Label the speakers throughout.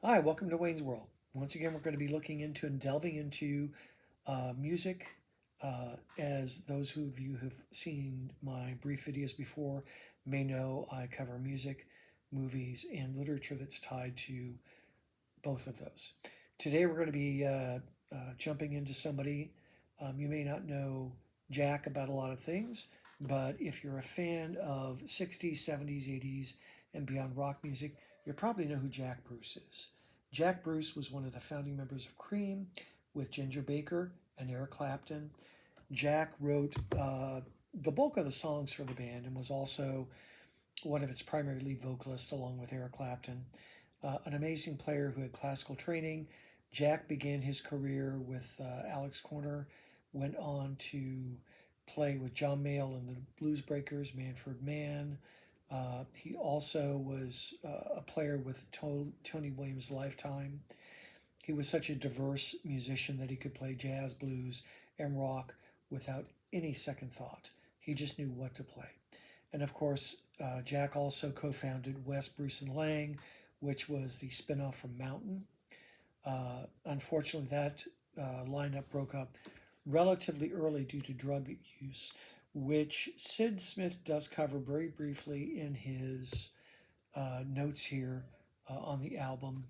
Speaker 1: Hi, welcome to Wayne's World. Once again, we're going to be looking into and delving into music. As those of you who've seen my brief videos before may know, I cover music, movies, and literature that's tied to both of those. Today, we're going to be jumping into somebody. You may not know Jack about a lot of things, but if you're a fan of 60s, 70s, 80s, and beyond rock music, you probably know who Jack Bruce is. Jack Bruce was one of the founding members of Cream with Ginger Baker and Eric Clapton. Jack wrote the bulk of the songs for the band and was also one of its primary lead vocalists along with Eric Clapton. An amazing player who had classical training, Jack began his career with Alex Corner, went on to play with John Mayall and the Blues Breakers, Manfred Mann. He also was a player with Tony Williams' Lifetime. He was such a diverse musician that he could play jazz, blues, and rock without any second thought. He just knew what to play. And of course, Jack also co founded West, Bruce, and Lang, which was the spinoff from Mountain. Unfortunately, that lineup broke up relatively early due to drug use, which Sid Smith does cover very briefly in his notes here on the album.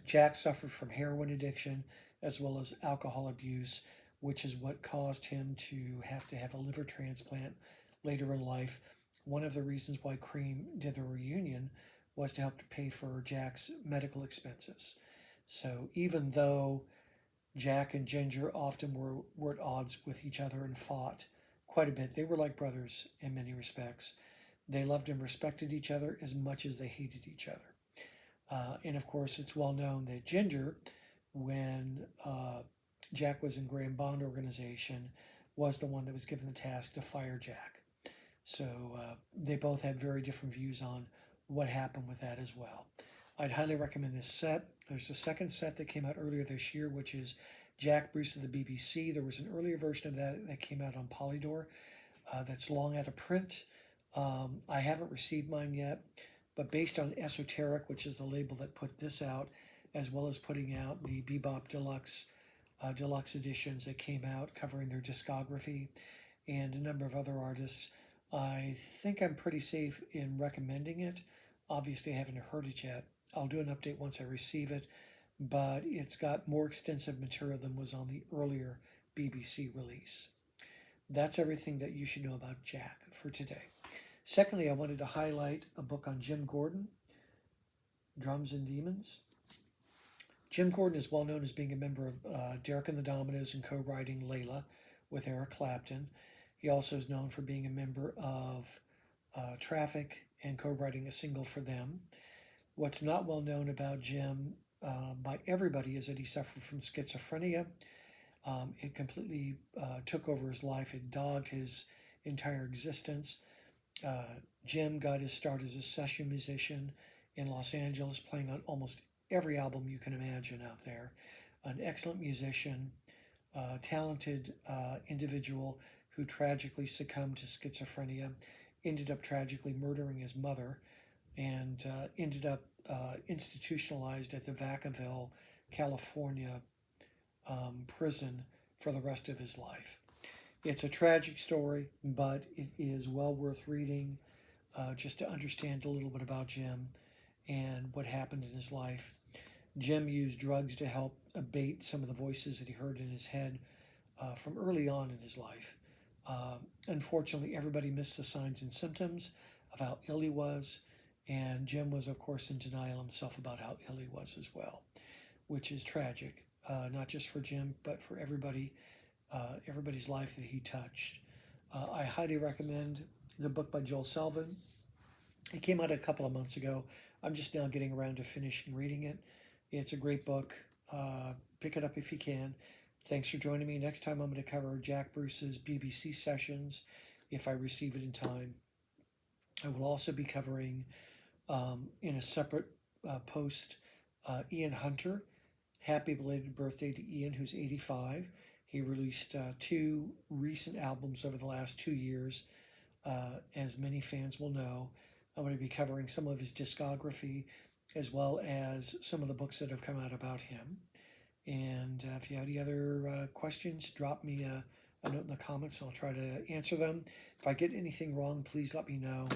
Speaker 1: Jack suffered from heroin addiction as well as alcohol abuse, which is what caused him to have a liver transplant later in life. One of the reasons why Cream did the reunion was to help to pay for Jack's medical expenses. So even though Jack and Ginger often were at odds with each other and fought quite a bit, they were like brothers in many respects. They loved and respected each other as much as they hated each other. And of course, it's well known that Ginger, when Jack was in Graham Bond organization, was the one that was given the task to fire Jack. So they both had very different views on what happened with that as well. I'd highly recommend this set. There's a second set that came out earlier this year, which is Jack Bruce of the BBC. There was an earlier version of that that came out on Polydor that's long out of print. I haven't received mine yet, but based on Esoteric, which is the label that put this out, as well as putting out the Bebop Deluxe editions that came out covering their discography and a number of other artists, I think I'm pretty safe in recommending it. Obviously, I haven't heard it yet. I'll do an update once I receive it, but it's got more extensive material than was on the earlier BBC release. That's everything that you should know about Jack for today. Secondly, I wanted to highlight a book on Jim Gordon, Drums and Demons. Jim Gordon is well known as being a member of Derek and the Dominoes and co-writing Layla with Eric Clapton. He also is known for being a member of Traffic and co-writing a single for them. What's not well known about Jim by everybody is that he suffered from schizophrenia. It completely took over his life. It dogged his entire existence. Jim got his start as a session musician in Los Angeles, playing on almost every album you can imagine out there. An excellent musician, talented individual who tragically succumbed to schizophrenia, ended up tragically murdering his mother, and ended up institutionalized at the Vacaville, California prison for the rest of his life. It's a tragic story, but it is well worth reading just to understand a little bit about Jim and what happened in his life. Jim used drugs to help abate some of the voices that he heard in his head from early on in his life. Unfortunately, everybody missed the signs and symptoms of how ill he was, and Jim was, of course, in denial himself about how ill he was as well, which is tragic, not just for Jim, but for everybody's life that he touched. I highly recommend the book by Joel Selvin. It came out a couple of months ago. I'm just now getting around to finishing reading it. It's a great book. Pick it up if you can. Thanks for joining me. Next time I'm going to cover Jack Bruce's BBC sessions if I receive it in time. I will also be covering in a separate post Ian Hunter. Happy belated birthday to Ian, who's 85. He released two recent albums over the last 2 years. As many fans will know, I'm going to be covering some of his discography as well as some of the books that have come out about him. And if you have any other questions, drop me a note in the comments and I'll try to answer them. If I get anything wrong, please let me know.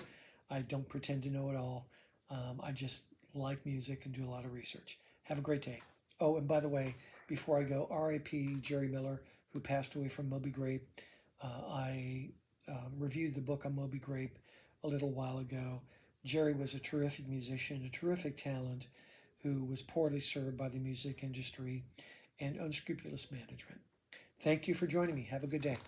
Speaker 1: I don't pretend to know it all. I just like music and do a lot of research. Have a great day. Oh, and by the way, before I go, R.I.P. Jerry Miller, who passed away from Moby Grape. I reviewed the book on Moby Grape a little while ago. Jerry was a terrific musician, a terrific talent, who was poorly served by the music industry and unscrupulous management. Thank you for joining me. Have a good day.